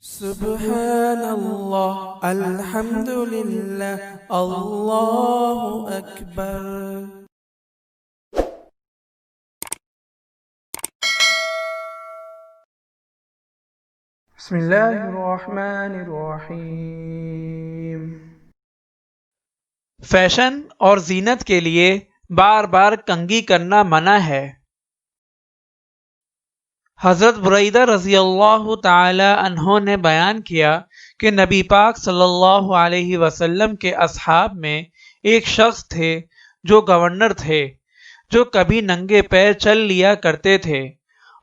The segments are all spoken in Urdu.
سبحان اللہ الحمد للہ اللہ اکبر۔ بسم اللہ الرحمن الرحیم۔ فیشن اور زینت کے لیے بار بار کنگھی کرنا منع ہے۔ حضرت بریدہ رضی اللہ تعالی عنہ نے بیان کیا کہ نبی پاک صلی اللہ علیہ وسلم کے اصحاب میں ایک شخص تھے جو گورنر تھے، جو کبھی ننگے پیر چل لیا کرتے تھے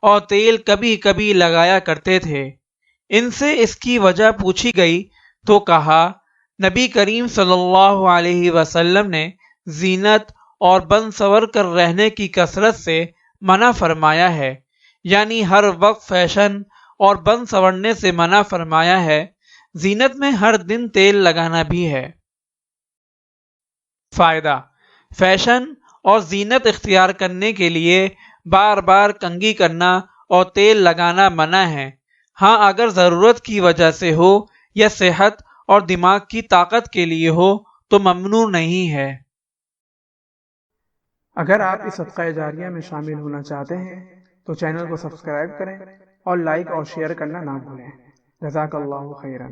اور تیل کبھی کبھی لگایا کرتے تھے۔ ان سے اس کی وجہ پوچھی گئی تو کہا، نبی کریم صلی اللہ علیہ وسلم نے زینت اور بن سور کر رہنے کی کثرت سے منع فرمایا ہے، یعنی ہر وقت فیشن اور بن سورنے سے منع فرمایا ہے۔ زینت میں ہر دن تیل لگانا بھی ہے۔ فائدہ: فیشن اور زینت اختیار کرنے کے لیے بار بار کنگھی کرنا اور تیل لگانا منع ہے۔ ہاں، اگر ضرورت کی وجہ سے ہو یا صحت اور دماغ کی طاقت کے لیے ہو تو ممنوع نہیں ہے۔ اگر آپ اس صدقہ جاریہ میں شامل ہونا چاہتے ہیں تو چینل کو سبسکرائب کریں اور لائک اور شیئر کرنا نہ بھولیں۔ جزاک اللہ خیرا۔